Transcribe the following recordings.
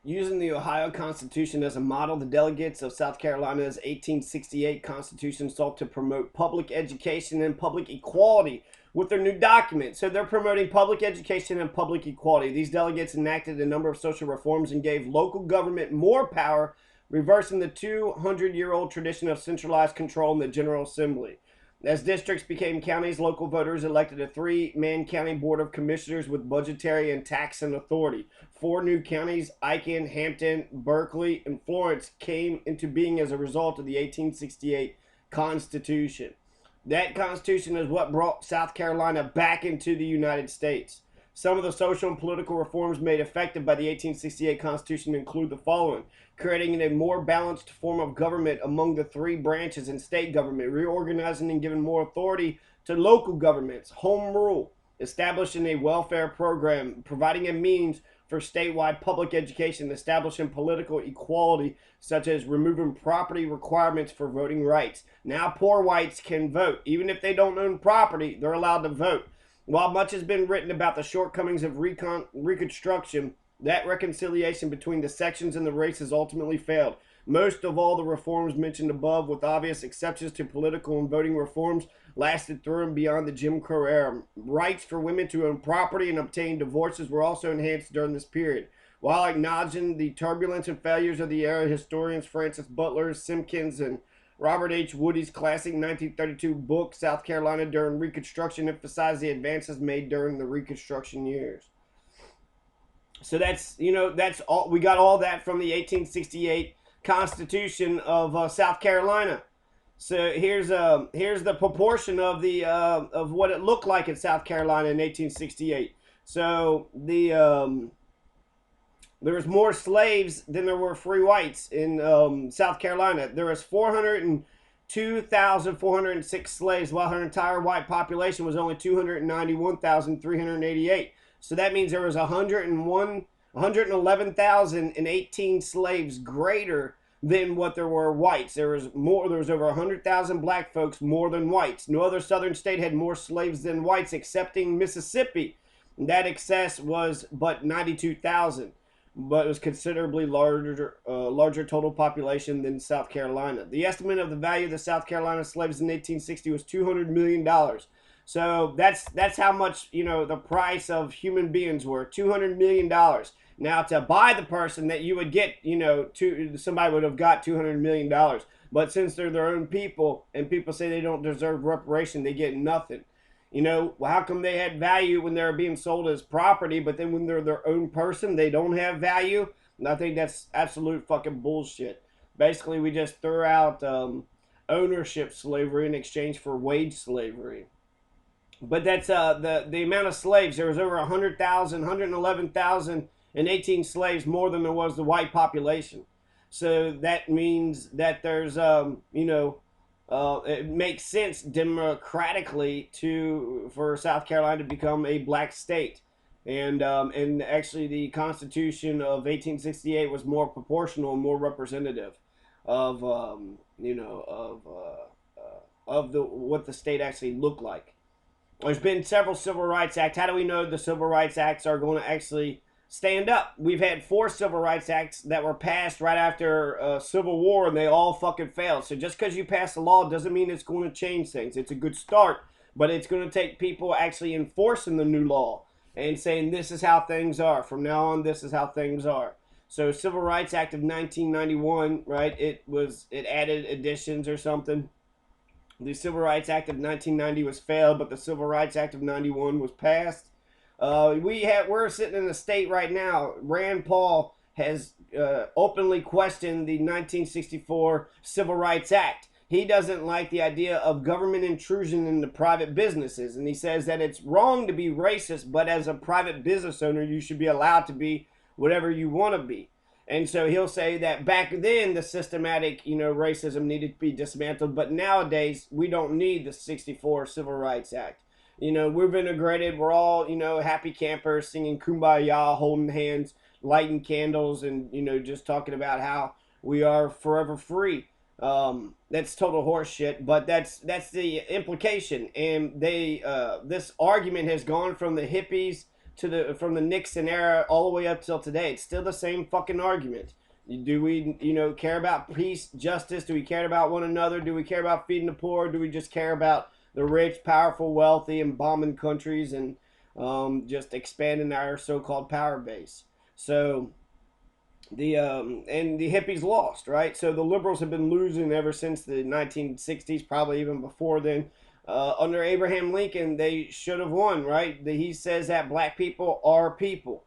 Using the Ohio Constitution as a model, the delegates of South Carolina's 1868 Constitution sought to promote public education and public equality with their new document. So they're promoting public education and public equality. These delegates enacted a number of social reforms and gave local government more power, reversing the 200-year-old tradition of centralized control in the General Assembly. As districts became counties, local voters elected a three-man county board of commissioners with budgetary and taxing authority. Four new counties, Aiken, Hampton, Berkeley, and Florence, came into being as a result of the 1868 Constitution. That Constitution is what brought South Carolina back into the United States. Some of the social and political reforms made effective by the 1868 Constitution include the following: creating a more balanced form of government among the three branches in state government, reorganizing and giving more authority to local governments, home rule, establishing a welfare program, providing a means for statewide public education, establishing political equality, such as removing property requirements for voting rights. Now poor whites can vote. Even if they don't own property, they're allowed to vote. While much has been written about the shortcomings of Reconstruction, that reconciliation between the sections and the races ultimately failed. Most of all the reforms mentioned above, with obvious exceptions to political and voting reforms, lasted through and beyond the Jim Crow era. Rights for women to own property and obtain divorces were also enhanced during this period. While acknowledging the turbulence and failures of the era, historians Francis Butler, Simpkins, and Robert H. Woody's classic 1932 book, South Carolina During Reconstruction, emphasized the advances made during the Reconstruction years. So that's all. We got all that from the 1868 Constitution of South Carolina. So here's the proportion of the of what it looked like in South Carolina in 1868. So there was more slaves than there were free whites in South Carolina. There was 402,406 slaves, while her entire white population was only 291,388. So that means there was 111,018 slaves greater than what there were whites. There was over 100,000 black folks more than whites. No other southern state had more slaves than whites, excepting Mississippi. That excess was but 92,000. But it was considerably larger total population than South Carolina. The estimate of the value of the South Carolina slaves in 1860 was $200 million. So that's how much, the price of human beings were, $200 million. Now, to buy the person that you would get, somebody would have got $200 million. But since they're their own people and people say they don't deserve reparation, they get nothing. How come they had value when they're being sold as property, but then when they're their own person, they don't have value? And I think that's absolute fucking bullshit. Basically, we just threw out ownership slavery in exchange for wage slavery. But that's the amount of slaves. There was over 100,000, 111,018 slaves more than there was the white population. So that means that there's, it makes sense democratically for South Carolina to become a black state, and actually the Constitution of 1868 was more proportional and more representative of what the state actually looked like. There's been several Civil Rights Acts. How do we know the Civil Rights Acts are going to actually stand up? We've had 4 Civil Rights Acts that were passed right after Civil War, and they all fucking failed. So just because you pass a law doesn't mean it's going to change things. It's a good start, but it's going to take people actually enforcing the new law and saying this is how things are. From now on, this is how things are. So Civil Rights Act of 1991, right? It added additions or something. The Civil Rights Act of 1990 was failed, but the Civil Rights Act of 91 was passed. We're sitting in a state right now. Rand Paul has openly questioned the 1964 Civil Rights Act. He doesn't like the idea of government intrusion into private businesses, and he says that it's wrong to be racist, but as a private business owner, you should be allowed to be whatever you want to be. And so he'll say that back then the systematic, racism needed to be dismantled, but nowadays we don't need the 64 Civil Rights Act. We've integrated. We're all, happy campers singing Kumbaya, holding hands, lighting candles, and, just talking about how we are forever free. That's total horse shit, but that's the implication. And this argument has gone from the hippies from the Nixon era all the way up till today. It's still the same fucking argument. Do we, care about peace, justice? Do we care about one another? Do we care about feeding the poor? Do we just care about the rich, powerful, wealthy, and bombing countries and just expanding our so-called power base? So and the hippies lost, right? So the liberals have been losing ever since the 1960s, probably even before then. Under Abraham Lincoln, they should have won, right? He says that black people are people.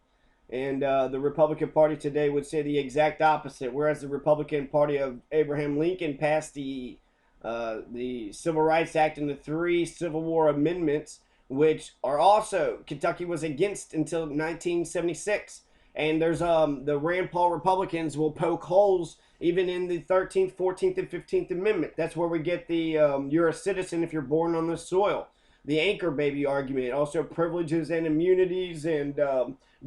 And the Republican Party today would say the exact opposite. Whereas the Republican Party of Abraham Lincoln passed the Civil Rights Act and the 3 Civil War amendments, which are also Kentucky was against until 1976. And there's the Rand Paul Republicans will poke holes even in the 13th, 14th, and 15th Amendment. That's where we get the you're a citizen if you're born on this soil. The anchor baby argument, also privileges and immunities and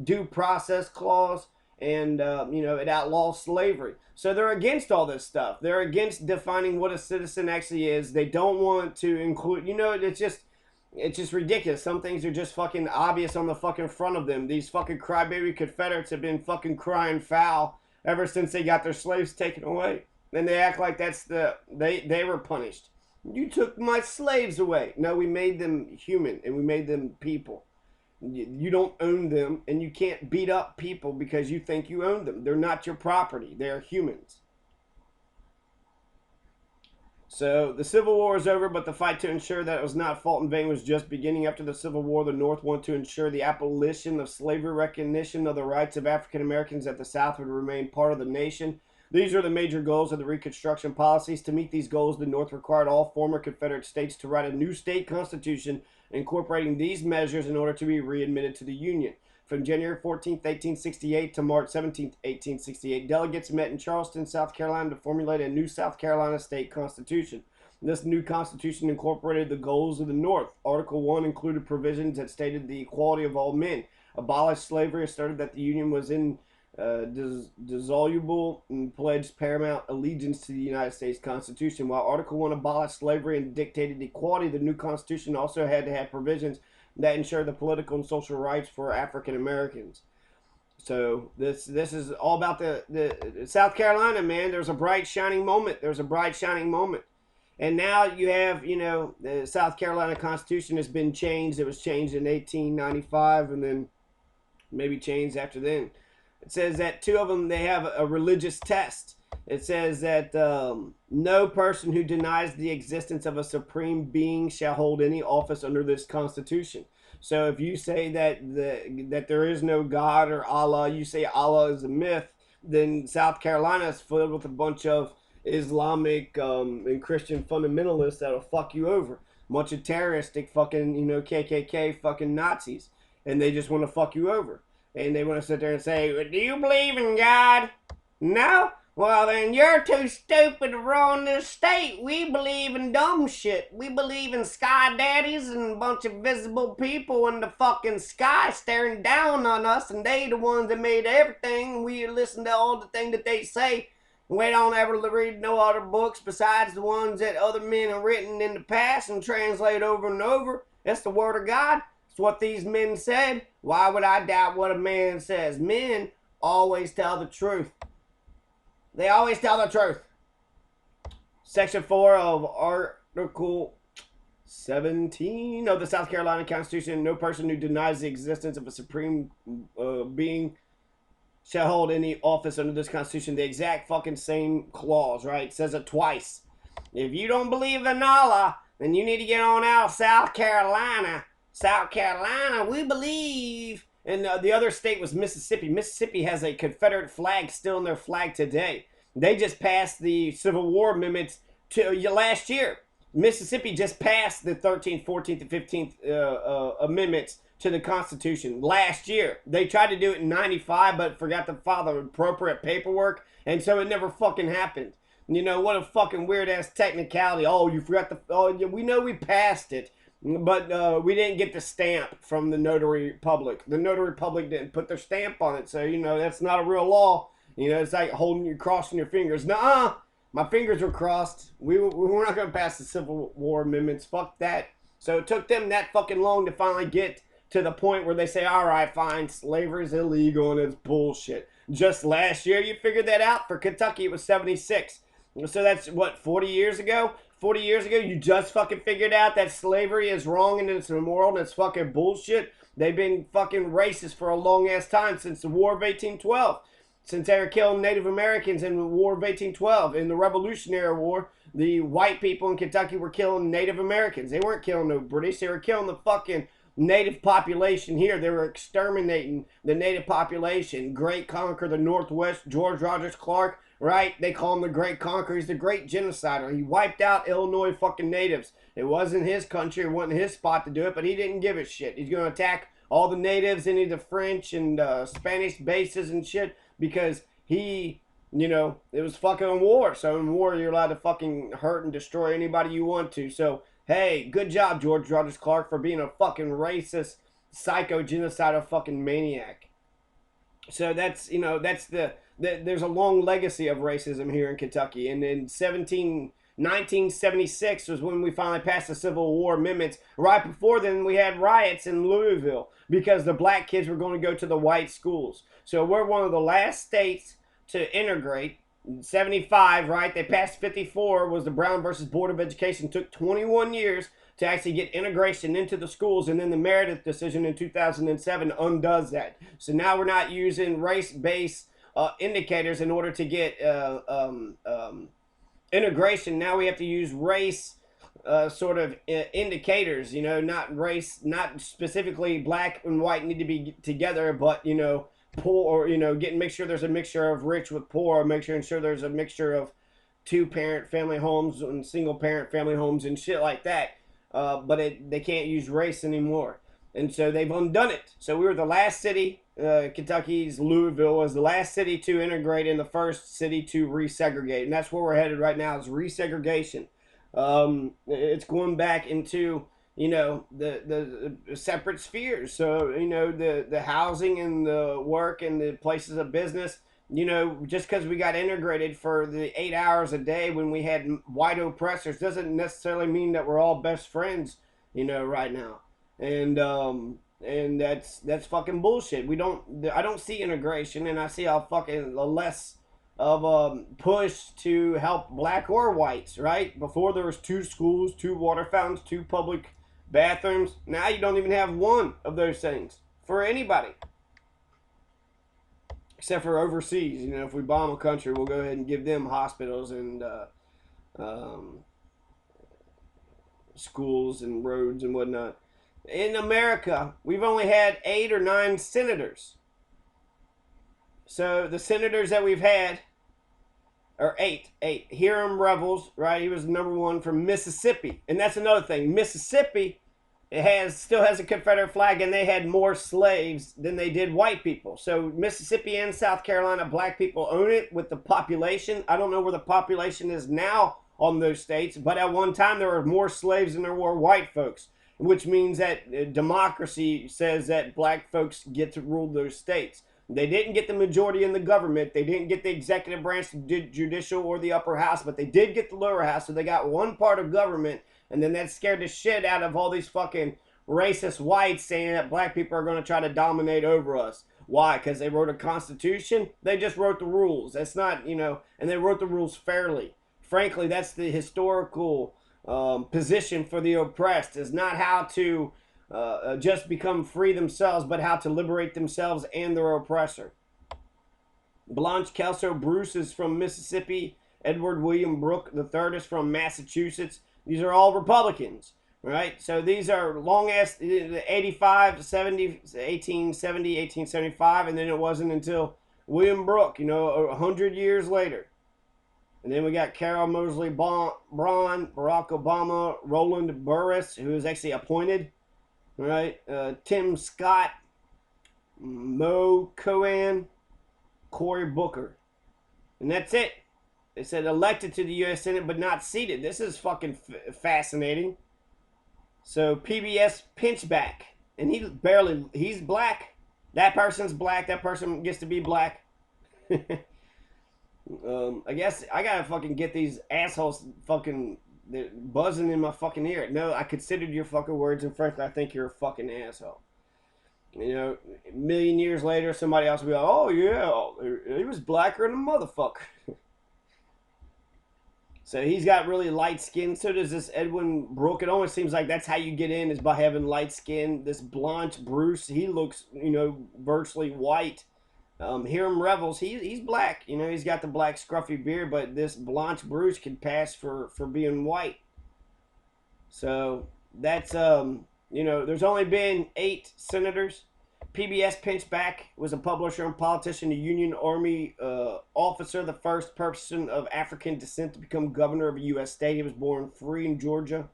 due process clause, and it outlaws slavery. So they're against all this stuff. They're against defining what a citizen actually is. They don't want to include, it's just ridiculous. Some things are just fucking obvious on the fucking front of them. These fucking crybaby Confederates have been fucking crying foul ever since they got their slaves taken away. And they act like they were punished. You took my slaves away. No, we made them human and we made them people. You don't own them, and you can't beat up people because you think you own them. They're not your property. They're humans. So the Civil War is over, but the fight to ensure that it was not fought in vain was just beginning. After the Civil War, the North wanted to ensure the abolition of slavery, recognition of the rights of African Americans, that the South would remain part of the nation. These are the major goals of the Reconstruction policies. To meet these goals, the North required all former Confederate states to write a new state constitution incorporating these measures in order to be readmitted to the Union. From January 14, 1868 to March 17, 1868, delegates met in Charleston, South Carolina to formulate a new South Carolina state constitution. This new constitution incorporated the goals of the North. Article 1 included provisions that stated the equality of all men, abolished slavery, asserted that the Union was indissoluble, and pledged paramount allegiance to the United States Constitution. While Article 1 abolished slavery and dictated equality, the new Constitution also had to have provisions that ensure the political and social rights for African Americans. So this is all about the South Carolina, man. There's a bright shining moment. And now you have, the South Carolina Constitution has been changed. It was changed in 1895 and then maybe changed after then. It says that 2 of them, they have a religious test. It says that no person who denies the existence of a supreme being shall hold any office under this Constitution. So if you say that that there is no God or Allah, you say Allah is a myth, then South Carolina is filled with a bunch of Islamic and Christian fundamentalists that'll fuck you over. A bunch of terroristic fucking, KKK fucking Nazis. And they just want to fuck you over. And they want to sit there and say, do you believe in God? No? Well, then you're too stupid to run this state. We believe in dumb shit. We believe in sky daddies and a bunch of visible people in the fucking sky staring down on us, and they the ones that made everything. We listen to all the things that they say. We don't ever read no other books besides the ones that other men have written in the past and translate over and over. That's the word of God. It's what these men said. Why would I doubt what a man says? Men always tell the truth. They always tell the truth. Section 4 of Article 17 of the South Carolina Constitution. No person who denies the existence of a supreme being shall hold any office under this Constitution. The exact fucking same clause, right? It says it twice. If you don't believe in Allah, then you need to get on out of South Carolina. South Carolina, we believe. And the other state was Mississippi. Mississippi has a Confederate flag still in their flag today. They just passed the Civil War amendments last year. Mississippi just passed the 13th, 14th, and 15th amendments to the Constitution last year. They tried to do it in 95, but forgot to file the appropriate paperwork, and so it never fucking happened. What a fucking weird-ass technicality. Oh, you forgot the... Oh, we know we passed it. But we didn't get the stamp from the notary public. The notary public didn't put their stamp on it. So, that's not a real law. It's like crossing your fingers. Nuh-uh. My fingers were crossed. We're not going to pass the Civil War amendments. Fuck that. So it took them that fucking long to finally get to the point where they say, all right, fine, slavery's illegal and it's bullshit. Just last year, you figured that out. For Kentucky, it was 76. So that's, what, 40 years ago? 40 years ago, you just fucking figured out that slavery is wrong and it's immoral and it's fucking bullshit. They've been fucking racist for a long-ass time, since the War of 1812. Since they were killing Native Americans in the War of 1812. In the Revolutionary War, the white people in Kentucky were killing Native Americans. They weren't killing no British. They were killing the fucking native population here. They were exterminating the native population. Great Conqueror, the Northwest, George Rogers Clark, right? They call him the Great Conqueror. He's the great genocider. He wiped out Illinois fucking natives. It wasn't his country. It wasn't his spot to do it, but he didn't give a shit. He's going to attack all the natives, any of the French and Spanish bases and shit, because he, you know, it was fucking war. So in war, you're allowed to fucking hurt and destroy anybody you want to. So, hey, good job, George Rogers Clark, for being a fucking racist, psycho, genocidal fucking maniac. So that's, you know, that's there's a long legacy of racism here in Kentucky. And in 1976 was when we finally passed the Civil War amendments. Right before then, we had riots in Louisville because the black kids were going to go to the white schools. So we're one of the last states to integrate. 75, right? They passed 54, was the Brown versus Board of Education. Took 21 years to actually get integration into the schools, and then the Meredith decision in 2007 undoes that. So now we're not using race-based indicators in order to get integration. Now we have to use race sort of indicators, you know, not race, not specifically black and white need to be together, but, you know, poor, or, you know, make sure there's a mixture of rich with poor, make sure there's a mixture of two-parent family homes and single-parent family homes and shit like that. But they can't use race anymore. And so they've undone it. So we were the last city, Kentucky's Louisville was the last city to integrate and the first city to resegregate. And that's where we're headed right now, is resegregation. It's going back into, you know, the separate spheres. So, you know, the housing and the work and the places of business, you know, just because we got integrated for the 8 hours a day when we had white oppressors doesn't necessarily mean that we're all best friends, you know, right now. And that's fucking bullshit. I don't see integration, and I see how fucking less of a push to help black or whites, right? Before there was 2 schools, 2 water fountains, 2 public bathrooms. Now you don't even have one of those things for anybody. Except for overseas. You know, if we bomb a country, we'll go ahead and give them hospitals and schools and roads and whatnot. In America, we've only had 8 or 9 senators. So the senators that we've had are 8. Hiram Revels, right? He was number 1 from Mississippi. And that's another thing. Mississippi still has a Confederate flag, and they had more slaves than they did white people. So Mississippi and South Carolina, black people own it with the population. I don't know where the population is now on those states, but at one time there were more slaves than there were white folks, which means that democracy says that black folks get to rule those states. They didn't get the majority in the government. They didn't get the executive branch, the judicial, or the upper house, but they did get the lower house, so they got one part of government, and then that scared the shit out of all these fucking racist whites saying that black people are going to try to dominate over us. Why? Because they wrote a constitution? They just wrote the rules. That's not, you know, and they wrote the rules fairly. Frankly, that's the historical position for the oppressed, is not how to just become free themselves, but how to liberate themselves and their oppressor. Blanche Kelso Bruce is from Mississippi. Edward William Brooke III is from Massachusetts. These are all Republicans, right? So these are long-ass, 85, 70, 1870, 1875, and then it wasn't until William Brooke, you know, 100 years later. And then we got Carol Moseley Braun, Barack Obama, Roland Burris, who was actually appointed, right? Tim Scott, Mo Cohen, Cory Booker. And that's it. They said elected to the U.S. Senate but not seated. This is fucking fascinating. So PBS Pinchback. And he's black. That person's black. That person gets to be black. I guess I gotta fucking get these assholes fucking buzzing in my fucking ear. No, I considered your fucking words, and frankly, I think you're a fucking asshole. You know, a million years later, somebody else will be like, oh, yeah, he was blacker than a motherfucker. So he's got really light skin. So does this Edwin Brooke. It almost seems like that's how you get in, is by having light skin. This Blanche Bruce, he looks, virtually white. Hiram Revels, he's black. He's got the black scruffy beard, but this Blanche Bruce could pass for being white. So that's there's only been 8 senators. PBS Pinchback was a publisher and politician, a Union Army officer, the first person of African descent to become governor of a U.S. state. He was born free in Georgia.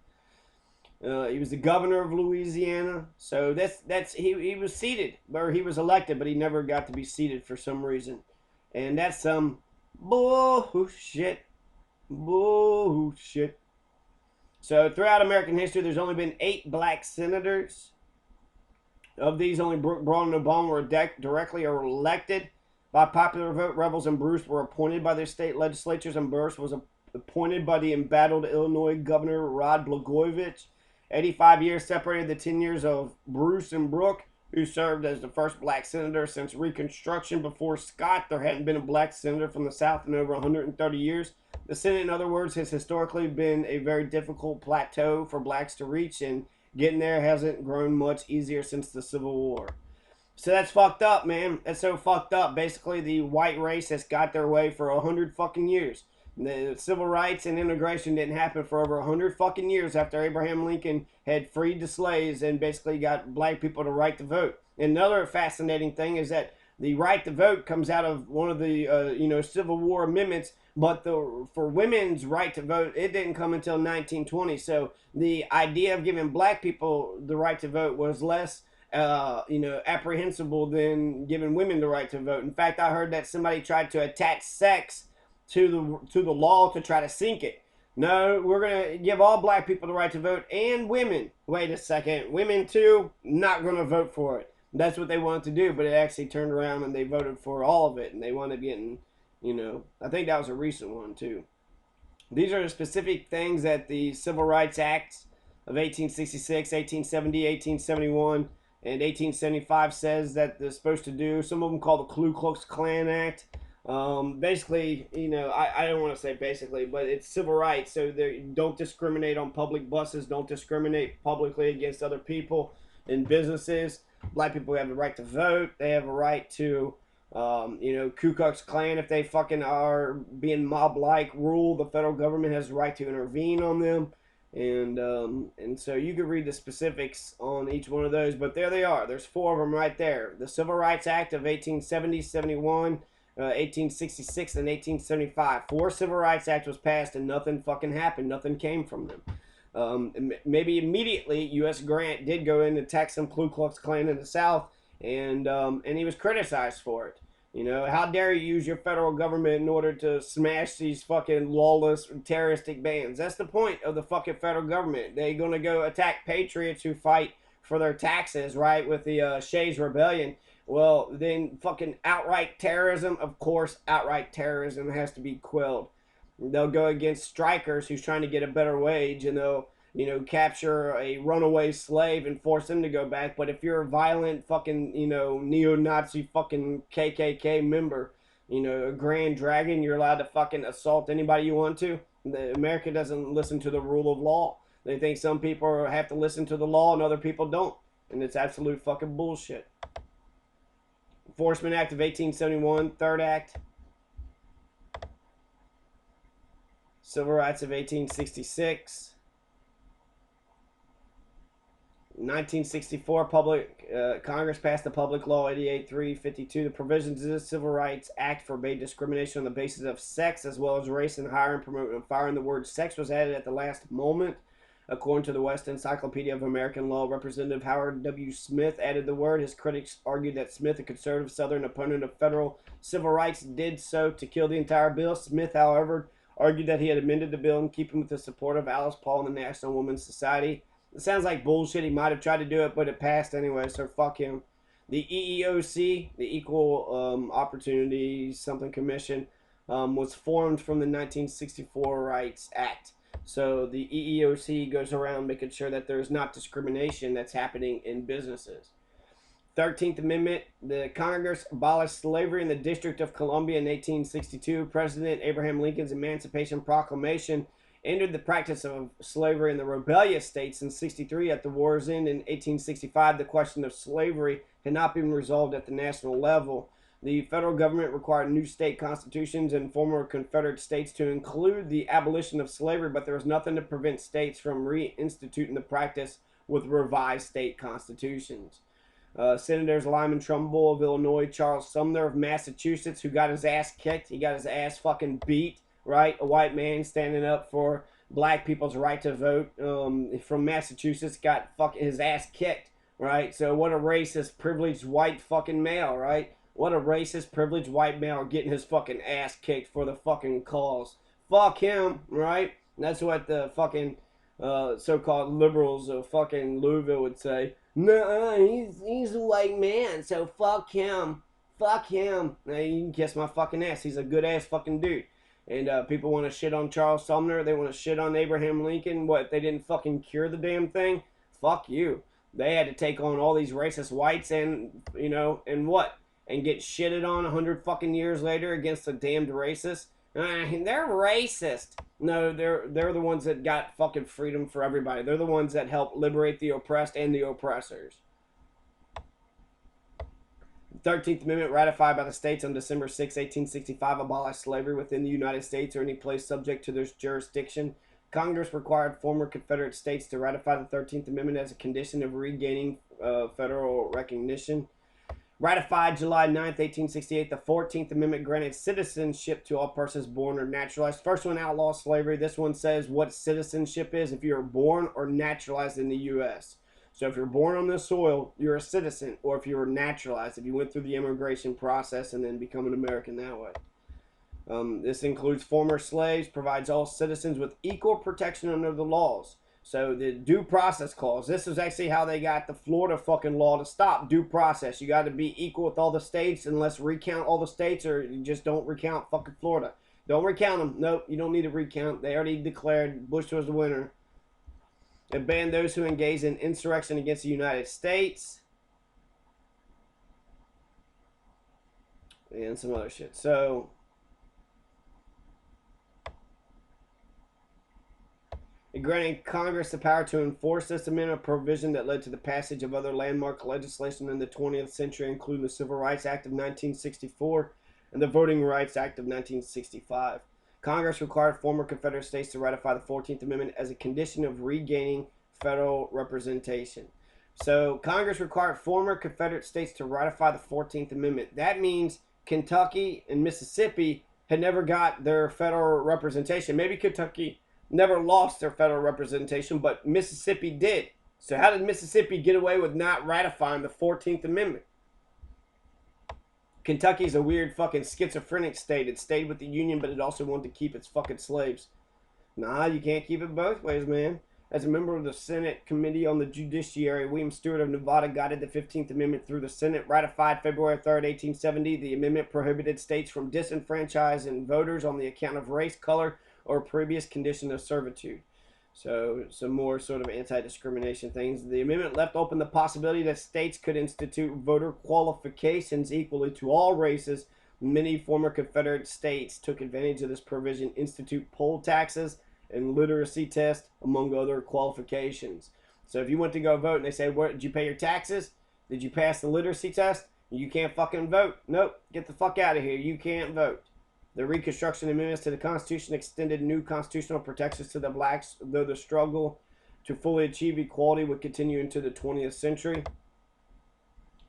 He was the governor of Louisiana. So he was seated, or he was elected, but he never got to be seated for some reason. And that's some bullshit. Bullshit. So throughout American history, there's only been 8 black senators. Of these, only Braun and Obama were directly elected by popular vote. Revels and Bruce were appointed by their state legislatures, and Bruce was appointed by the embattled Illinois Governor Rod Blagojevich. 85 years separated the 10 years of Bruce and Brooke, who served as the first black senator since Reconstruction. Before Scott, there hadn't been a black senator from the South in over 130 years. The Senate, in other words, has historically been a very difficult plateau for blacks to reach, and getting there hasn't grown much easier since the Civil War. So that's fucked up, man. That's so fucked up. Basically, the white race has got their way for 100 fucking years. The civil rights and integration didn't happen for over 100 fucking years after Abraham Lincoln had freed the slaves and basically got black people the right to vote. And another fascinating thing is that the right to vote comes out of one of the Civil War amendments, but for women's right to vote, it didn't come until 1920. So the idea of giving black people the right to vote was less apprehensible than giving women the right to vote. In fact, I heard that somebody tried to attach sex to the law to try to sink it. No, we're going to give all black people the right to vote, and women. Wait a second. Women, too, not going to vote for it. That's what they wanted to do, but it actually turned around and they voted for all of it, and they wanted getting, I think that was a recent one, too. These are the specific things that the Civil Rights Acts of 1866, 1870, 1871, and 1875 says that they're supposed to do. Some of them called the Ku Klux Klan Act. Basically, I don't want to say basically, but it's civil rights. So they don't discriminate on public buses, don't discriminate publicly against other people in businesses. Black people have the right to vote. They have a right to, Ku Klux Klan, if they fucking are being mob-like rule, the federal government has the right to intervene on them. And so you can read the specifics on each one of those, but there they are. There's 4 of them right there. The Civil Rights Act of 1870, 71, 1866, and 1875. 4 Civil Rights Act was passed and nothing fucking happened. Nothing came from them. Maybe immediately U.S. Grant did go in and attack some Ku Klux Klan in the South, and he was criticized for it. How dare you use your federal government in order to smash these fucking lawless terroristic bands? That's the point of the fucking federal government. They're going to go attack patriots who fight for their taxes, right, with the Shays Rebellion. Well, then fucking outright terrorism, of course, outright terrorism has to be quelled. They'll go against strikers who's trying to get a better wage, and they'll, capture a runaway slave and force them to go back. But if you're a violent fucking, neo-Nazi fucking KKK member, a Grand Dragon, you're allowed to fucking assault anybody you want to. America doesn't listen to the rule of law. They think some people have to listen to the law and other people don't. And it's absolute fucking bullshit. Enforcement Act of 1871, Third Act. Civil Rights of 1866. 1964, Congress passed the Public Law 88-352. The provisions of the Civil Rights Act forbade discrimination on the basis of sex as well as race in hiring, promoting, and firing. The word sex was added at the last moment. According to the West Encyclopedia of American Law, Representative Howard W. Smith added the word. His critics argued that Smith, a conservative Southern opponent of federal civil rights, did so to kill the entire bill. Smith, however, argued that he had amended the bill in keeping with the support of Alice Paul and the National Women's Society. It sounds like bullshit. He might have tried to do it, but it passed anyway, so fuck him. The EEOC, the Equal Opportunity Something Commission, was formed from the 1964 Rights Act. So the EEOC goes around making sure that there's not discrimination that's happening in businesses. 13th Amendment, the Congress abolished slavery in the District of Columbia in 1862. President Abraham Lincoln's Emancipation Proclamation ended the practice of slavery in the rebellious states in 63. At the war's end in 1865, the question of slavery had not been resolved at the national level. The federal government required new state constitutions in former Confederate states to include the abolition of slavery, but there was nothing to prevent states from reinstituting the practice with revised state constitutions. Senators Lyman Trumbull of Illinois, Charles Sumner of Massachusetts, who got his ass kicked. He got his ass fucking beat, right? A white man standing up for black people's right to vote from Massachusetts got fucking his ass kicked, right? So what a racist, privileged white fucking male, right? What a racist, privileged white male getting his fucking ass kicked for the fucking cause. Fuck him, right? And that's what the fucking so-called liberals of fucking Louisville would say. No, he's a white man, so fuck him. Fuck him. Now, you can kiss my fucking ass. He's a good-ass fucking dude. And people want to shit on Charles Sumner. They want to shit on Abraham Lincoln. What, they didn't fucking cure the damn thing? Fuck you. They had to take on all these racist whites and, you know, and what? And get shitted on 100 fucking years later against a damned racist? They're racist. No, they're the ones that got fucking freedom for everybody. They're the ones that helped liberate the oppressed and the oppressors. 13th Amendment, ratified by the states on December 6, 1865, abolished slavery within the United States or any place subject to their jurisdiction. Congress required former Confederate states to ratify the 13th Amendment as a condition of regaining federal recognition. Ratified July 9th, 1868, the 14th Amendment granted citizenship to all persons born or naturalized. First one outlaws slavery. This one says what citizenship is if you're born or naturalized in the U.S. So if you're born on this soil, you're a citizen, or if you were naturalized, if you went through the immigration process and then become an American that way. This includes former slaves, provides all citizens with equal protection under the laws. So the due process clause, this is actually how they got the Florida fucking law to stop due process. You got to be equal with all the states, and let's recount all the states, or you just don't recount fucking Florida. Don't recount them. Nope, you don't need to recount. They already declared Bush was the winner. It banned those who engage in insurrection against the United States. And some other shit. So it granted Congress the power to enforce this amendment, a provision that led to the passage of other landmark legislation in the 20th century, including the Civil Rights Act of 1964 and the Voting Rights Act of 1965. Congress required former Confederate states to ratify the 14th Amendment as a condition of regaining federal representation. So Congress required former Confederate states to ratify the 14th Amendment. That means Kentucky and Mississippi had never got their federal representation. Maybe Kentucky never lost their federal representation, but Mississippi did. So how did Mississippi get away with not ratifying the 14th Amendment? Kentucky's a weird fucking schizophrenic state. It stayed with the Union, but it also wanted to keep its fucking slaves. Nah, you can't keep it both ways, man. As a member of the Senate Committee on the Judiciary, William Stewart of Nevada guided the 15th Amendment through the Senate. Ratified February 3rd, 1870, the amendment prohibited states from disenfranchising voters on the account of race, color, or previous condition of servitude. So some more sort of anti-discrimination things. The amendment left open the possibility that states could institute voter qualifications equally to all races. Many former Confederate states took advantage of this provision, institute poll taxes and literacy tests, among other qualifications. So if you went to go vote and they say, "Where did you pay your taxes? Did you pass the literacy test?" You can't fucking vote. Nope, get the fuck out of here. You can't vote. The Reconstruction Amendments to the Constitution extended new constitutional protections to the blacks, though the struggle to fully achieve equality would continue into the 20th century.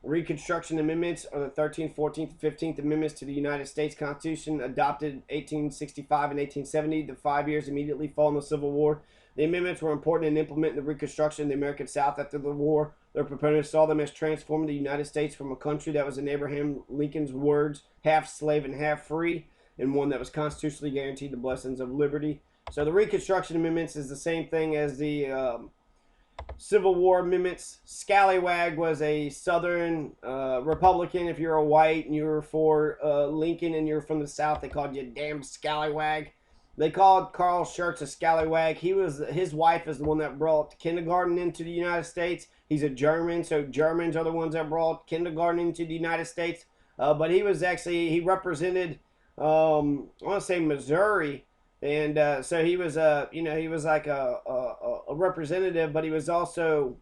Reconstruction Amendments are the 13th, 14th, and 15th Amendments to the United States Constitution, adopted 1865 and 1870, the 5 years immediately following the Civil War. The amendments were important in implementing the Reconstruction in the American South after the war. Their proponents saw them as transforming the United States from a country that was, in Abraham Lincoln's words, half slave and half free, and one that was constitutionally guaranteed the blessings of liberty. So the Reconstruction Amendments is the same thing as the Civil War Amendments. Scallywag was a Southern Republican. If you're a white and you're for Lincoln and you're from the South, they called you a damn scallywag. They called Carl Schurz a scallywag. His wife is the one that brought kindergarten into the United States. He's a German, so Germans are the ones that brought kindergarten into the United States. But he represented, I want to say Missouri, and so he was he was like a representative, but he was also,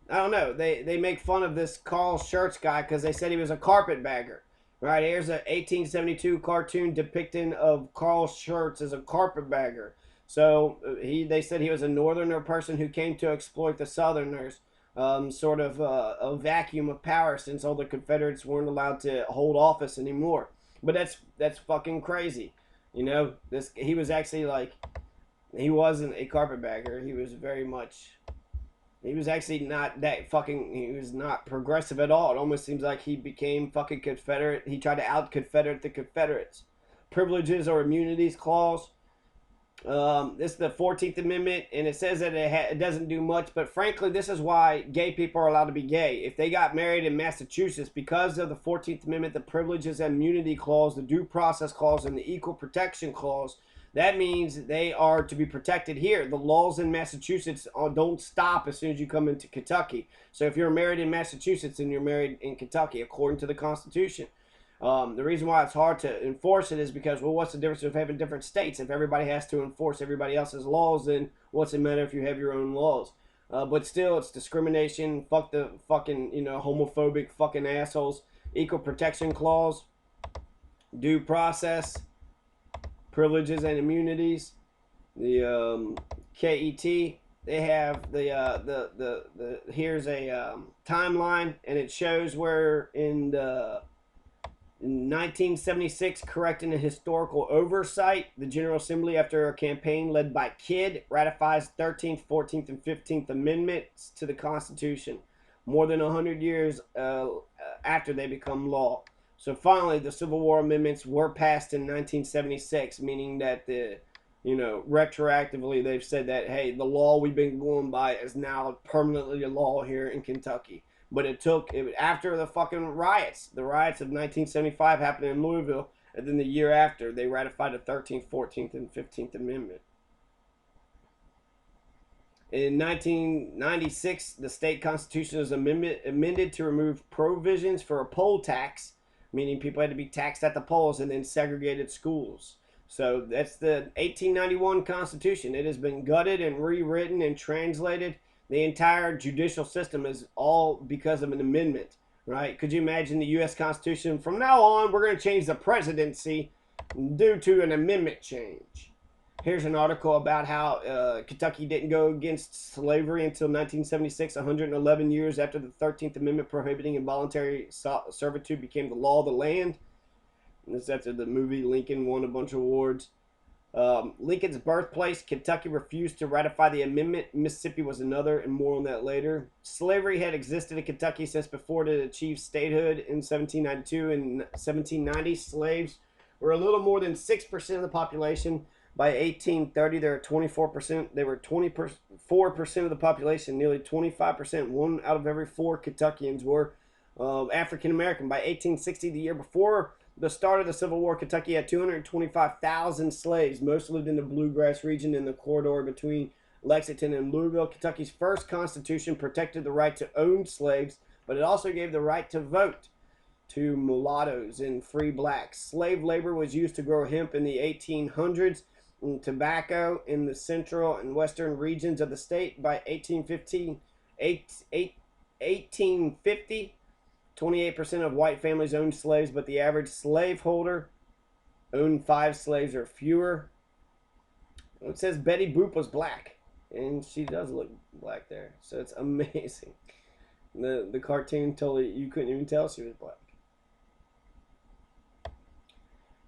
I don't know. They make fun of this Carl Schurz guy because they said he was a carpetbagger. Right, here's an 1872 cartoon depicting of Carl Schurz as a carpetbagger. So they said he was a northerner person who came to exploit the southerners, sort of a vacuum of power since all the Confederates weren't allowed to hold office anymore. But that's fucking crazy. You know, this he was actually like, he wasn't a carpetbagger. He was very much, he was actually not that fucking. He was not progressive at all. It almost seems like he became fucking Confederate. He tried to out Confederate the Confederates. Privileges or immunities clause. This is the 14th Amendment, and it says that it doesn't do much, but frankly, this is why gay people are allowed to be gay. If they got married in Massachusetts, because of the 14th Amendment, the Privileges and Immunity Clause, the Due Process Clause, and the Equal Protection Clause, that means they are to be protected here. The laws in Massachusetts don't stop as soon as you come into Kentucky. So if you're married in Massachusetts and you're married in Kentucky, according to the Constitution, the reason why it's hard to enforce it is because, well, what's the difference of having different states? If everybody has to enforce everybody else's laws, then what's it matter if you have your own laws? But still, it's discrimination. Fuck the fucking, homophobic fucking assholes. Equal Protection Clause, due process, privileges and immunities, the KET. They have the here's a timeline, and it shows where in 1976, correcting a historical oversight, the General Assembly, after a campaign led by Kidd, ratifies 13th, 14th, and 15th Amendments to the Constitution, more than 100 years after they become law. So finally, the Civil War amendments were passed in 1976, meaning that retroactively they've said that, hey, the law we've been going by is now permanently a law here in Kentucky. But after the fucking riots. The riots of 1975 happened in Louisville, and then the year after, they ratified the 13th, 14th, and 15th Amendment. In 1996, the state constitution was amended to remove provisions for a poll tax, meaning people had to be taxed at the polls, and then segregated schools. So that's the 1891 Constitution. It has been gutted and rewritten and translated. The entire judicial system is all because of an amendment, right? Could you imagine the U.S. Constitution? From now on, we're going to change the presidency due to an amendment change. Here's an article about how Kentucky didn't go against slavery until 1976, 111 years after the 13th Amendment prohibiting involuntary servitude became the law of the land. And this after the movie Lincoln won a bunch of awards. Lincoln's birthplace, Kentucky, refused to ratify the amendment. Mississippi was another, and more on that later. Slavery had existed in Kentucky since before it achieved statehood in 1792. In 1790, slaves were a little more than 6% of the population. By 1830, they were 24%. They were 24% of the population, nearly 25%. One out of every four Kentuckians were African American. By 1860, the year before the start of the Civil War, Kentucky had 225,000 slaves. Most lived in the bluegrass region in the corridor between Lexington and Louisville. Kentucky's first constitution protected the right to own slaves, but it also gave the right to vote to mulattoes and free blacks. Slave labor was used to grow hemp in the 1800s and tobacco in the central and western regions of the state. By 1850, 28% of white families owned slaves, but the average slaveholder owned 5 slaves or fewer. It says Betty Boop was black, and she does look black there, so it's amazing. The cartoon totally, you couldn't even tell she was black.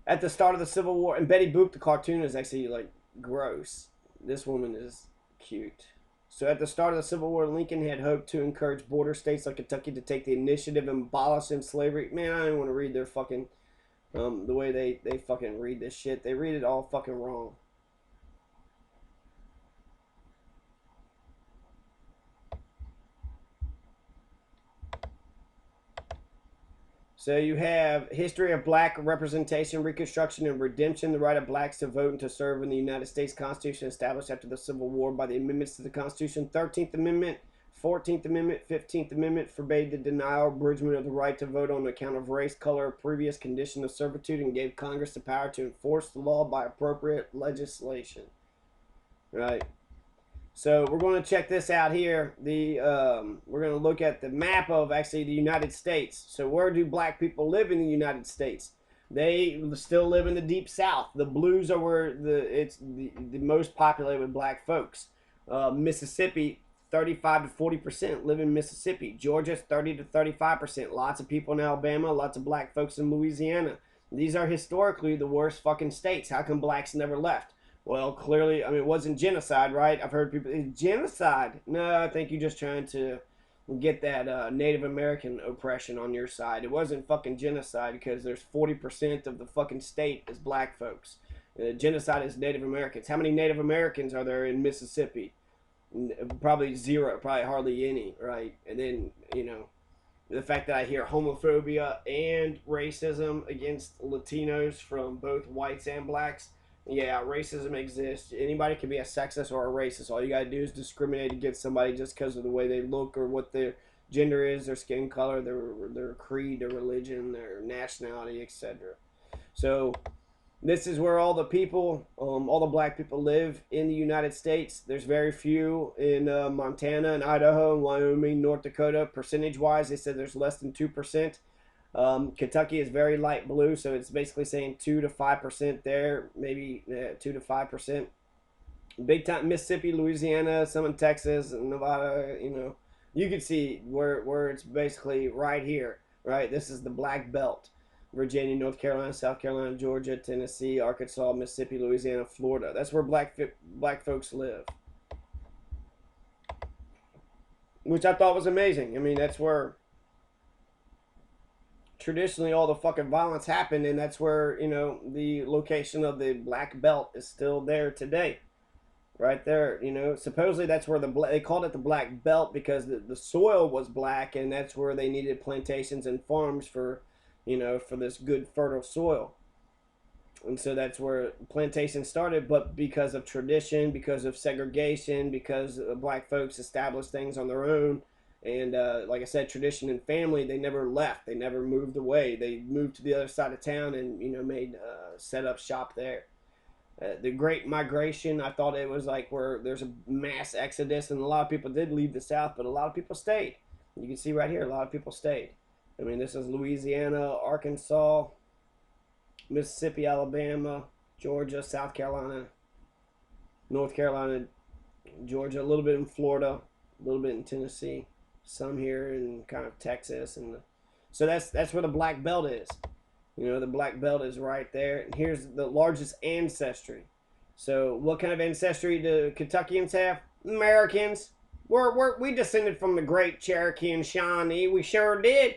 At the start of the Civil War, and Betty Boop, the cartoon, is actually like gross. This woman is cute. So at the start of the Civil War, Lincoln had hoped to encourage border states like Kentucky to take the initiative in abolishing slavery. Man, I don't want to read their fucking, the way they fucking read this shit. They read it all fucking wrong. So you have history of black representation, reconstruction, and redemption. The right of blacks to vote and to serve in the United States Constitution established after the Civil War by the amendments to the Constitution. 13th Amendment, 14th Amendment, 15th Amendment forbade the denial or abridgment of the right to vote on account of race, color, or previous condition of servitude, and gave Congress the power to enforce the law by appropriate legislation. Right. So we're going to check this out here. We're going to look at the map of actually the United States. So where do black people live in the United States? They still live in the deep South. The blues are where it's the most populated with black folks. Mississippi, 35 to 40% live in Mississippi. Georgia, 30 to 35%. Lots of people in Alabama. Lots of black folks in Louisiana. These are historically the worst fucking states. How come blacks never left? Well, clearly, I mean, it wasn't genocide, right? I've heard people, it's genocide. No, I think you're just trying to get that Native American oppression on your side. It wasn't fucking genocide because there's 40% of the fucking state is black folks. Genocide is Native Americans. How many Native Americans are there in Mississippi? Probably zero, probably hardly any, right? And then, you know, the fact that I hear homophobia and racism against Latinos from both whites and blacks. Yeah, racism exists. Anybody can be a sexist or a racist. All you gotta do is discriminate against somebody just because of the way they look or what their gender is, their skin color, their creed, their religion, their nationality, etc. So this is where all the people, all the black people live in the United States. There's very few in Montana and Idaho and Wyoming, North Dakota. Percentage-wise, they said there's less than 2%. Kentucky is very light blue, so it's basically saying 2 to 5% there, maybe 2 to 5%. Big time Mississippi, Louisiana, some in Texas, Nevada. You know, you can see where it's basically right here, right? This is the Black Belt: Virginia, North Carolina, South Carolina, Georgia, Tennessee, Arkansas, Mississippi, Louisiana, Florida. That's where black folks live, which I thought was amazing. I mean, that's where traditionally all the fucking violence happened, and that's where, you know, the location of the Black Belt is still there today, right there. You know, supposedly that's where they called it the Black Belt because the soil was black, and that's where they needed plantations and farms for, you know, for this good fertile soil. And so that's where plantations started. But because of tradition, because of segregation, because black folks established things on their own, and like I said, tradition and family, they never left. They never moved away. They moved to the other side of town and, you know, made set up shop there. The Great Migration, I thought it was like where there's a mass exodus, and a lot of people did leave the South, but a lot of people stayed. You can see right here, a lot of people stayed. I mean, this is Louisiana, Arkansas, Mississippi, Alabama, Georgia, South Carolina, North Carolina, Georgia, a little bit in Florida, a little bit in Tennessee, some here in kind of Texas, and so that's where the Black Belt is. You know, the Black Belt is right there. And here's the largest ancestry. So what kind of ancestry do Kentuckians have? Americans. We descended from the great Cherokee and Shawnee. We sure did.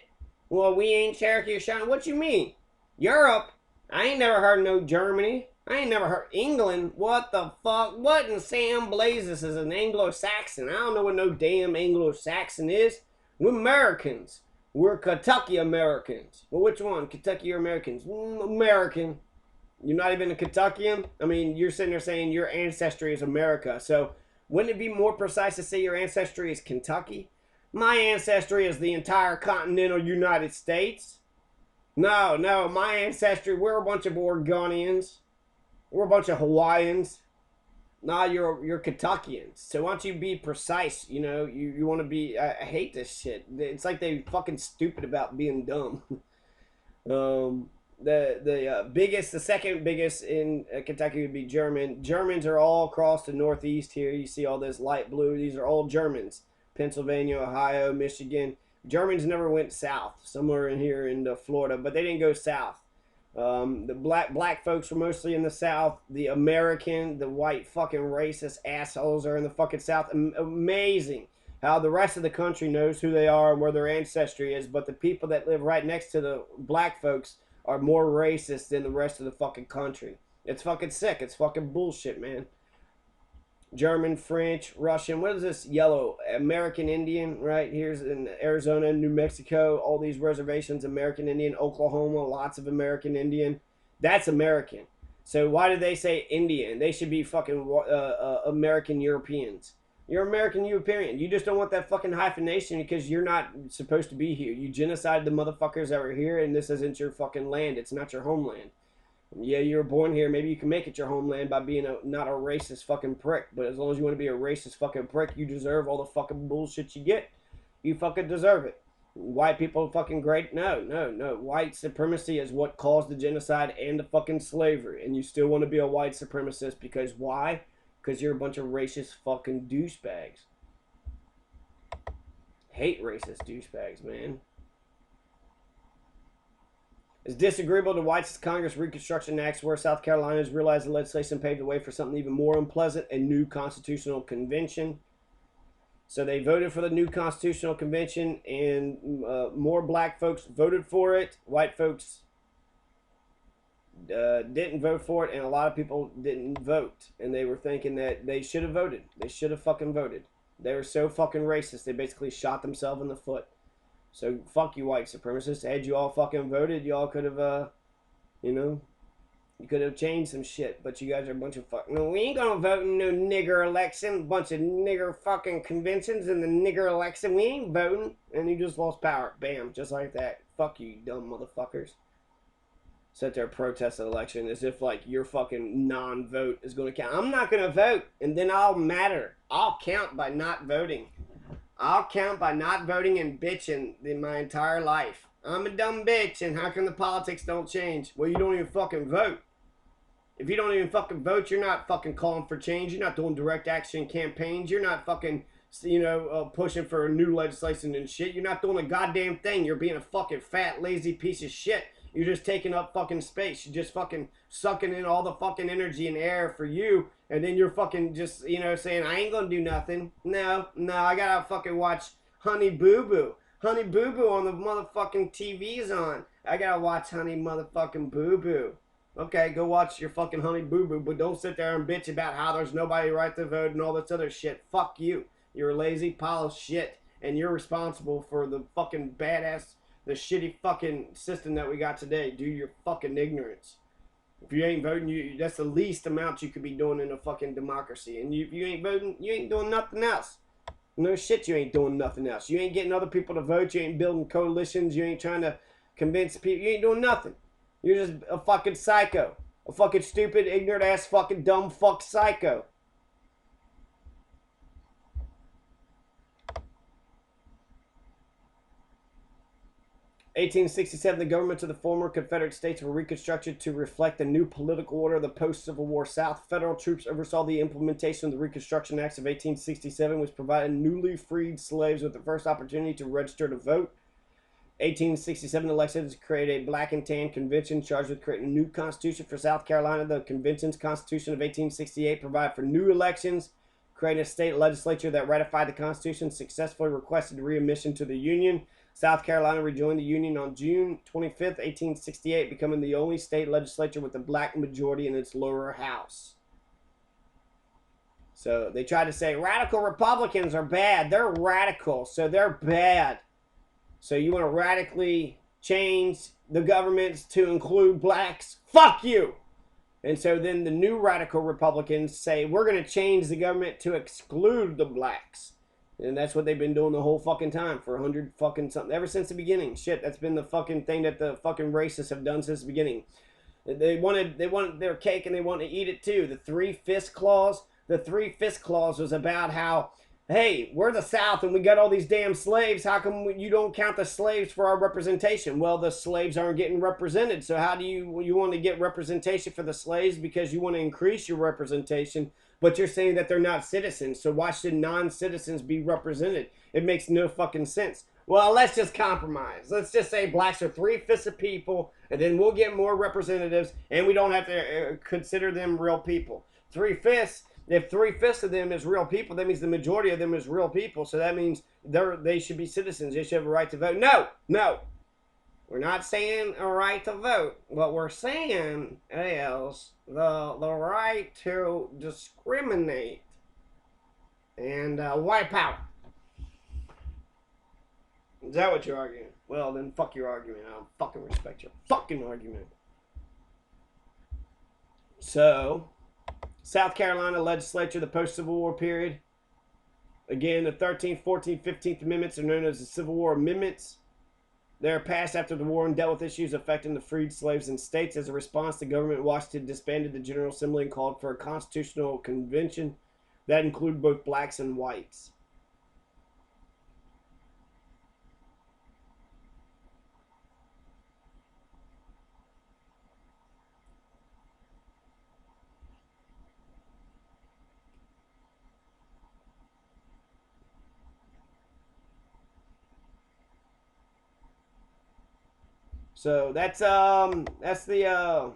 Well, we ain't Cherokee or Shawnee. What you mean? Europe? I ain't never heard no Germany. I ain't never heard England. What the fuck? What in Sam Blazes is an Anglo-Saxon? I don't know what no damn Anglo-Saxon is. We're Americans. We're Kentucky Americans. Well, which one? Kentucky or Americans? American. You're not even a Kentuckian? I mean, you're sitting there saying your ancestry is America. So wouldn't it be more precise to say your ancestry is Kentucky? My ancestry is the entire continental United States. No, my ancestry, we're a bunch of Oregonians. We're a bunch of Hawaiians. Nah, you're Kentuckians. So why don't you be precise? You know, you want to be. I hate this shit. It's like they fucking stupid about being dumb. The second biggest in Kentucky would be German. Germans are all across the Northeast here. You see all this light blue. These are all Germans. Pennsylvania, Ohio, Michigan. Germans never went south. Somewhere in here in Florida, but they didn't go south. The black folks were mostly in the South. The white fucking racist assholes are in the fucking South. Amazing how the rest of the country knows who they are and where their ancestry is, but the people that live right next to the black folks are more racist than the rest of the fucking country. It's fucking sick. It's fucking bullshit, man. German, French, Russian. What is this yellow? American Indian, right? Here's in Arizona, New Mexico, all these reservations, American Indian, Oklahoma, lots of American Indian. That's American. So why do they say Indian? They should be fucking American Europeans. You're American European. You just don't want that fucking hyphenation because you're not supposed to be here. You genocided the motherfuckers that were here, and this isn't your fucking land. It's not your homeland. Yeah, you were born here. Maybe you can make it your homeland by being not a racist fucking prick. But as long as you want to be a racist fucking prick, you deserve all the fucking bullshit you get. You fucking deserve it. White people fucking great? No, no, no. White supremacy is what caused the genocide and the fucking slavery. And you still want to be a white supremacist because why? Because you're a bunch of racist fucking douchebags. Hate racist douchebags, man. It's disagreeable to whites Congress Reconstruction Acts where South Carolina has realized the legislation paved the way for something even more unpleasant, a new constitutional convention. So they voted for the new constitutional convention, and more black folks voted for it. White folks didn't vote for it, and a lot of people didn't vote. And they were thinking that they should have voted. They should have fucking voted. They were so fucking racist, they basically shot themselves in the foot. So fuck you, white supremacists. Had you all fucking voted, y'all could have, you could have changed some shit. But you guys are a bunch of fucking. No, we ain't gonna vote in no nigger election. Bunch of nigger fucking conventions in the nigger election. We ain't voting. And you just lost power. Bam, just like that. Fuck you, dumb motherfuckers. Sit there protest an election as if like your fucking non-vote is gonna count. I'm not gonna vote, and then I'll matter. I'll count by not voting. I'll count by not voting and bitching in my entire life. I'm a dumb bitch, and how come the politics don't change? Well, you don't even fucking vote. If you don't even fucking vote, you're not fucking calling for change. You're not doing direct action campaigns. You're not fucking, pushing for new legislation and shit. You're not doing a goddamn thing. You're being a fucking fat, lazy piece of shit. You're just taking up fucking space. You're just fucking sucking in all the fucking energy and air for you. And then you're fucking just, saying, I ain't gonna do nothing. No, I gotta fucking watch Honey Boo Boo. Honey Boo Boo on the motherfucking TV's on. I gotta watch Honey motherfucking Boo Boo. Okay, go watch your fucking Honey Boo Boo, but don't sit there and bitch about how there's nobody right to vote and all this other shit. Fuck you. You're a lazy pile of shit, and you're responsible for the fucking badass, the shitty fucking system that we got today due to your fucking ignorance. If you ain't voting, that's the least amount you could be doing in a fucking democracy. And if you ain't voting, you ain't doing nothing else. No shit, you ain't doing nothing else. You ain't getting other people to vote. You ain't building coalitions. You ain't trying to convince people. You ain't doing nothing. You're just a fucking psycho. A fucking stupid, ignorant ass, fucking dumb fuck psycho. In 1867, the governments of the former Confederate States were reconstructed to reflect the new political order of the post-Civil War South. Federal troops oversaw the implementation of the Reconstruction Acts of 1867, which provided newly freed slaves with the first opportunity to register to vote. 1867 elections created a black and tan convention charged with creating a new constitution for South Carolina. The convention's constitution of 1868 provided for new elections, creating a state legislature that ratified the constitution, successfully requested readmission to the Union. South Carolina rejoined the Union on June 25th, 1868, becoming the only state legislature with a black majority in its lower house. So they tried to say radical Republicans are bad. They're radical, so they're bad. So you want to radically change the governments to include blacks? Fuck you! And so then the new radical Republicans say, we're going to change the government to exclude the blacks. And that's what they've been doing the whole fucking time for 100 fucking something. Ever since the beginning. Shit, that's been the fucking thing that the fucking racists have done since the beginning. They wanted their cake and they wanted to eat it too. The three-fist clause. The three-fist clause was about how, hey, we're the South and we got all these damn slaves. How come you don't count the slaves for our representation? Well, the slaves aren't getting represented. So how do you want to get representation for the slaves because you want to increase your representation, but you're saying that they're not citizens. So why should non-citizens be represented? It makes no fucking sense. Well, let's just compromise. Let's just say blacks are 3/5 of people, and then we'll get more representatives, and we don't have to consider them real people. 3/5. If 3/5 of them is real people, that means the majority of them is real people. So that means they should be citizens. They should have a right to vote. No. We're not saying a right to vote. What we're saying is the right to discriminate. and white power. Is that what you're arguing? Well, then fuck your argument. I don't fucking respect your fucking argument. So, South Carolina legislature, the post-Civil War period. Again, the 13th, 14th, 15th Amendments are known as the Civil War Amendments. They are passed after the war and dealt with issues affecting the freed slaves in states. As a response, the government in Washington disbanded the General Assembly and called for a constitutional convention that included both blacks and whites. So that's the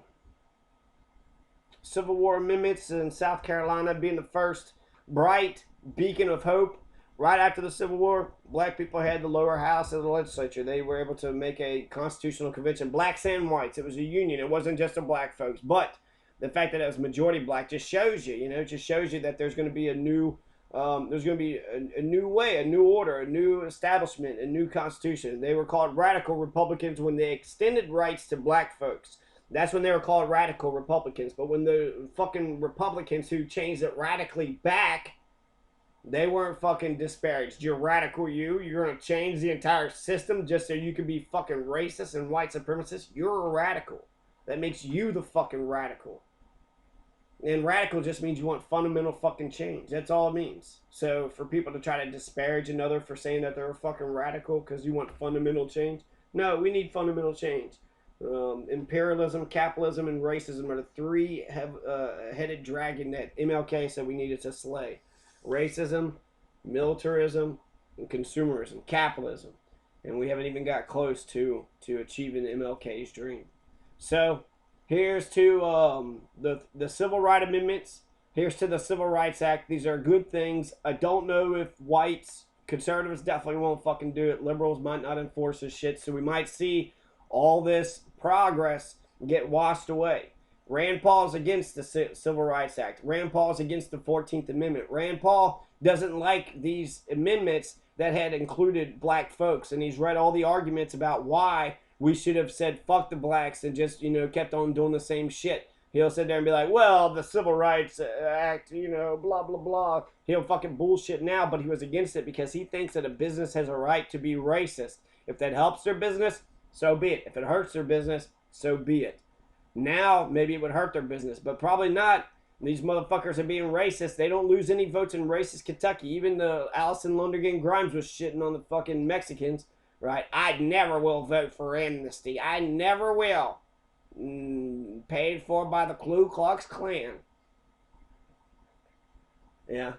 Civil War amendments in South Carolina being the first bright beacon of hope. Right after the Civil War, black people had the lower house of the legislature. They were able to make a constitutional convention, blacks and whites. It was a union. It wasn't just the black folks. But the fact that it was majority black just shows you, it just shows you that there's going to be a new a new way, a new order, a new establishment, a new constitution. They were called radical Republicans when they extended rights to black folks. That's when they were called radical Republicans. But when the fucking Republicans who changed it radically back, they weren't fucking disparaged. You're radical, you're going to change the entire system just so you can be fucking racist and white supremacist. You're a radical. That makes you the fucking radical. And radical just means you want fundamental fucking change. That's all it means. So for people to try to disparage another for saying that they're a fucking radical because you want fundamental change, no, we need fundamental change. Imperialism, capitalism, and racism are the three headed dragon that MLK said we needed to slay. Racism, militarism, and consumerism, capitalism. And we haven't even got close to achieving MLK's dream. So here's to the Civil Rights Amendments. Here's to the Civil Rights Act. These are good things. I don't know if whites, conservatives definitely won't fucking do it. Liberals might not enforce this shit. So we might see all this progress get washed away. Rand Paul's against the Civil Rights Act. Rand Paul's against the 14th Amendment. Rand Paul doesn't like these amendments that had included black folks. And he's read all the arguments about why we should have said fuck the blacks and just, kept on doing the same shit. He'll sit there and be like, well, the Civil Rights Act, blah, blah, blah. He'll fucking bullshit now, but he was against it because he thinks that a business has a right to be racist. If that helps their business, so be it. If it hurts their business, so be it. Now, maybe it would hurt their business, but probably not. These motherfuckers are being racist. They don't lose any votes in racist Kentucky. Even the Allison Lundergan Grimes was shitting on the fucking Mexicans. Right? I never will vote for amnesty. I never will. Paid for by the Ku Klux Klan. Yeah.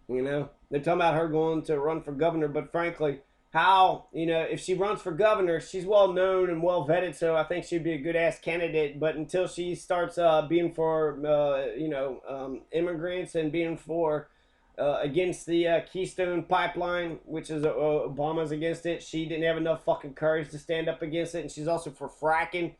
They're talking about her going to run for governor, but frankly, if she runs for governor, she's well known and well vetted, so I think she'd be a good ass candidate. But until she starts being for, immigrants and being for against the Keystone Pipeline, which is Obama's against it. She didn't have enough fucking courage to stand up against it, and she's also for fracking.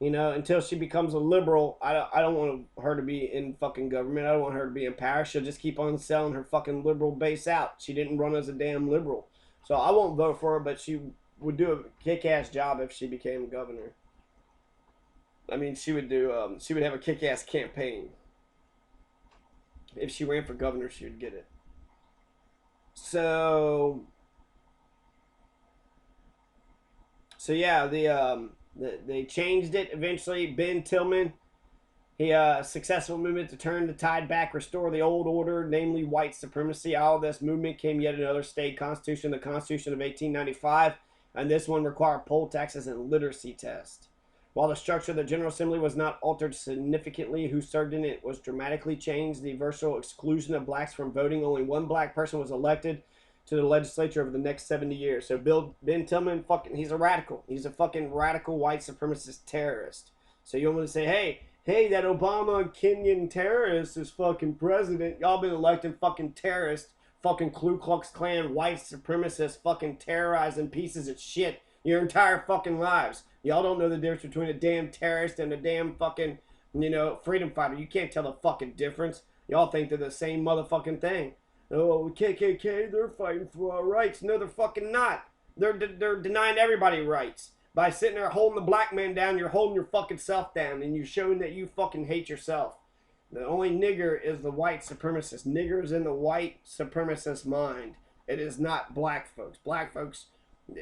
Until she becomes a liberal, I don't want her to be in fucking government. I don't want her to be in power. She'll just keep on selling her fucking liberal base out. She didn't run as a damn liberal, so I won't vote for her. But she would do a kick-ass job if she became governor. I mean, she would do. She would have a kick-ass campaign. If she ran for governor, she would get it. So yeah, they changed it eventually. Ben Tillman, he successful movement to turn the tide back, restore the old order, namely white supremacy. Out of this movement came yet another state constitution, the Constitution of 1895, and this one required poll taxes and literacy tests. While the structure of the General Assembly was not altered significantly, who served in it was dramatically changed. The virtual exclusion of blacks from voting. Only one black person was elected to the legislature over the next 70 years. So Ben Tillman, he's a radical. He's a fucking radical white supremacist terrorist. So you want to say, hey, that Obama Kenyan terrorist is fucking president. Y'all been electing fucking terrorists, fucking Ku Klux Klan, white supremacists, fucking terrorizing pieces of shit your entire fucking lives. Y'all don't know the difference between a damn terrorist and a damn fucking, freedom fighter. You can't tell the fucking difference. Y'all think they're the same motherfucking thing. Oh, KKK, they're fighting for our rights. No, they're fucking not. They're denying everybody rights. By sitting there holding the black man down, you're holding your fucking self down, and you're showing that you fucking hate yourself. The only nigger is the white supremacist. Nigger is in the white supremacist mind. It is not black folks. Black folks,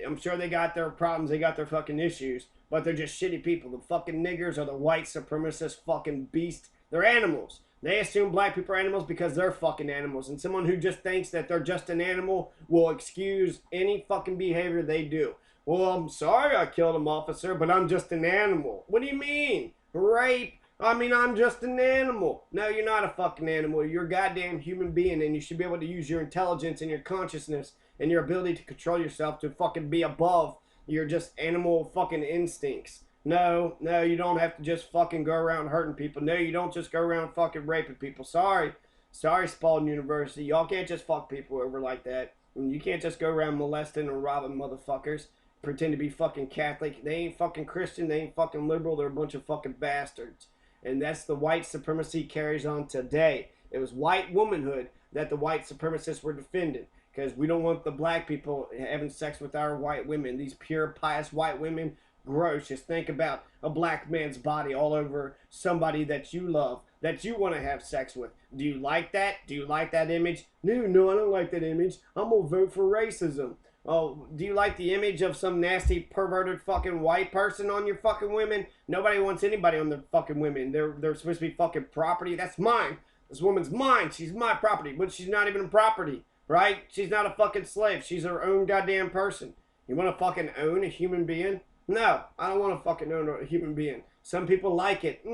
I'm sure they got their problems, they got their fucking issues, but they're just shitty people. The fucking niggers are the white supremacist fucking beast. They're animals. They assume black people are animals because they're fucking animals. And someone who just thinks that they're just an animal will excuse any fucking behavior they do. Well, I'm sorry I killed an officer, but I'm just an animal. What do you mean? Rape? I mean, I'm just an animal. No, you're not a fucking animal. You're a goddamn human being, and you should be able to use your intelligence and your consciousness and your ability to control yourself to fucking be above your just animal fucking instincts. No, you don't have to just fucking go around hurting people. No, you don't just go around fucking raping people. Sorry, Spalding University. Y'all can't just fuck people over like that. You can't just go around molesting and robbing motherfuckers. Pretend to be fucking Catholic. They ain't fucking Christian. They ain't fucking liberal. They're a bunch of fucking bastards. And that's the white supremacy carries on today. It was white womanhood that the white supremacists were defending. Because we don't want the black people having sex with our white women. These pure, pious white women. Gross. Just think about a black man's body all over somebody that you love, that you want to have sex with. Do you like that? Do you like that image? No, I don't like that image. I'm going to vote for racism. Oh, do you like the image of some nasty, perverted fucking white person on your fucking women? Nobody wants anybody on their fucking women. They're supposed to be fucking property. That's mine. This woman's mine. She's my property. But she's not even a property, right? She's not a fucking slave. She's her own goddamn person. You want to fucking own a human being? No, I don't want to fucking own a human being. Some people like it.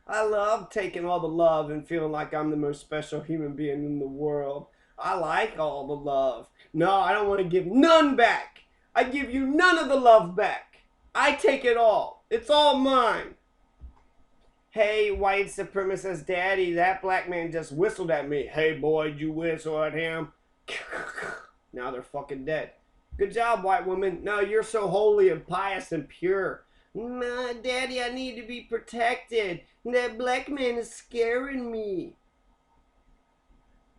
I love taking all the love and feeling like I'm the most special human being in the world. I like all the love. No, I don't want to give none back. I give you none of the love back. I take it all. It's all mine. Hey, white supremacist daddy, that black man just whistled at me. Hey, boy, did you whistle at him? Now they're fucking dead. Good job, white woman. No, you're so holy and pious and pure. Nah, daddy, I need to be protected. That black man is scaring me.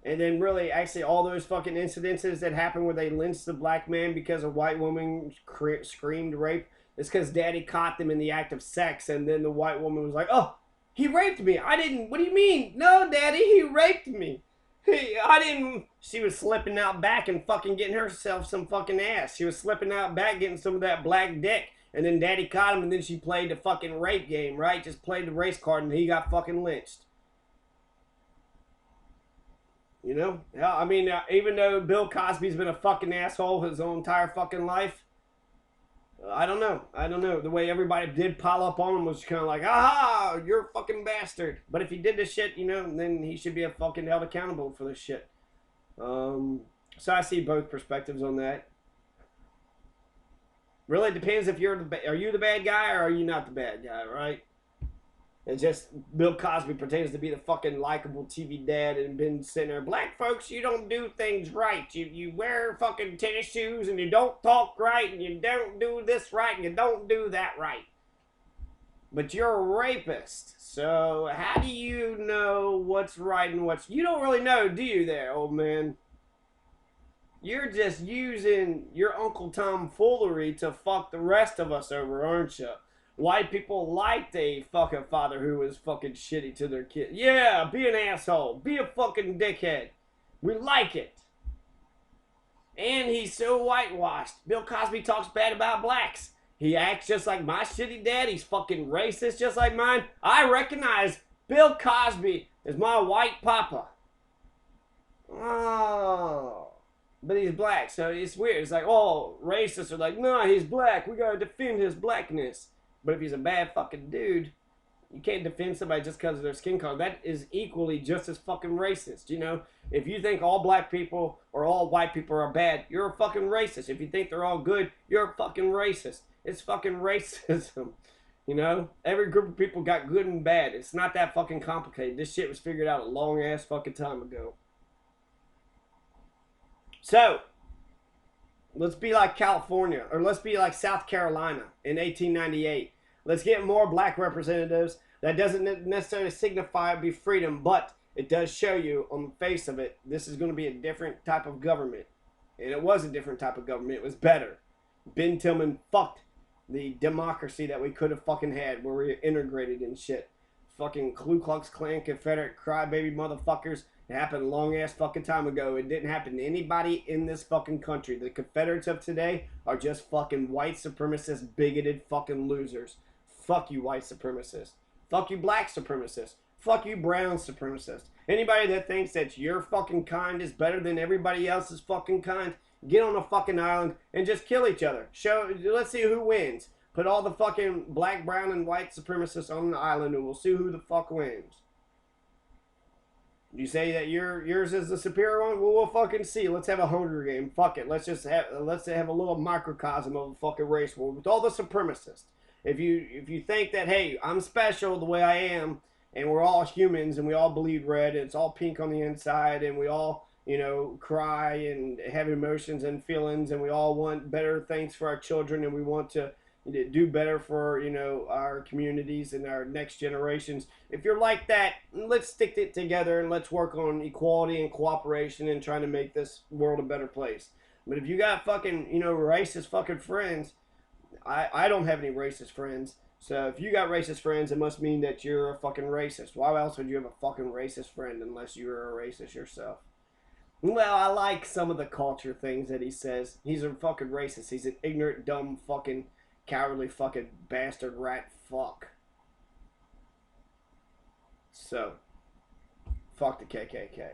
And then really, actually, all those fucking incidences that happened where they lynched the black man because a white woman screamed rape, it's because daddy caught them in the act of sex. And then the white woman was like, oh, he raped me. I didn't, what do you mean? No, daddy, he raped me. I didn't. She was slipping out back and fucking getting herself some fucking ass. She was slipping out back getting some of that black dick. And then daddy caught him and then she played the fucking rape game, right? Just played the race card and he got fucking lynched. You know? Yeah, I mean, even though Bill Cosby's been a fucking asshole his whole entire fucking life, I don't know. The way everybody did pile up on him was kind of like, aha, you're a fucking bastard. But if he did this shit, you know, then he should be a fucking held accountable for this shit. So I see both perspectives on that. Really depends if are you the bad guy or are you not the bad guy, right? It's just Bill Cosby pretends to be the fucking likable TV dad and been sitting there, black folks, you don't do things right. You wear fucking tennis shoes and you don't talk right and you don't do this right and you don't do that right. But you're a rapist. So how do you know what's right and what's... You don't really know, do you there, old man? You're just using your Uncle Tom foolery to fuck the rest of us over, aren't you? White people liked a fucking father who was fucking shitty to their kid. Yeah, be an asshole. Be a fucking dickhead. We like it. And he's so whitewashed. Bill Cosby talks bad about blacks. He acts just like my shitty dad. He's fucking racist just like mine. I recognize Bill Cosby as my white papa. Oh. But he's black, so it's weird. It's like, oh, racists are like, no, he's black. We gotta defend his blackness. But if he's a bad fucking dude, you can't defend somebody just because of their skin color. That is equally just as fucking racist, you know? If you think all black people or all white people are bad, you're a fucking racist. If you think they're all good, you're a fucking racist. It's fucking racism, you know? Every group of people got good and bad. It's not that fucking complicated. This shit was figured out a long-ass fucking time ago. So, let's be like California, or let's be like South Carolina in 1898. Let's get more black representatives. That doesn't necessarily signify it'd be freedom, but it does show you on the face of it, this is going to be a different type of government. And it was a different type of government. It was better. Ben Tillman fucked the democracy that we could have fucking had where we integrated and shit. Fucking Ku Klux Klan, Confederate crybaby motherfuckers. It happened a long ass fucking time ago. It didn't happen to anybody in this fucking country. The Confederates of today are just fucking white supremacist, bigoted fucking losers. Fuck you, white supremacists. Fuck you, black supremacists. Fuck you, brown supremacists. Anybody that thinks that your fucking kind is better than everybody else's fucking kind, get on a fucking island and just kill each other. Let's see who wins. Put all the fucking black, brown, and white supremacists on the island and we'll see who the fuck wins. You say that yours is the superior one? Well, we'll fucking see. Let's have a Hunger Game. Fuck it. Let's have a little microcosm of a fucking race war with all the supremacists. If you think that, hey, I'm special the way I am, and we're all humans and we all bleed red and it's all pink on the inside and we all, cry and have emotions and feelings and we all want better things for our children and we want to do better for, our communities and our next generations. If you're like that, let's stick it together and let's work on equality and cooperation and trying to make this world a better place. But if you got fucking, racist fucking friends, I don't have any racist friends. So if you got racist friends, it must mean that you're a fucking racist. Why else would you have a fucking racist friend unless you're a racist yourself? Well, I like some of the culture things that he says. He's a fucking racist. He's an ignorant, dumb, fucking, cowardly, fucking bastard rat fuck. So, fuck the KKK.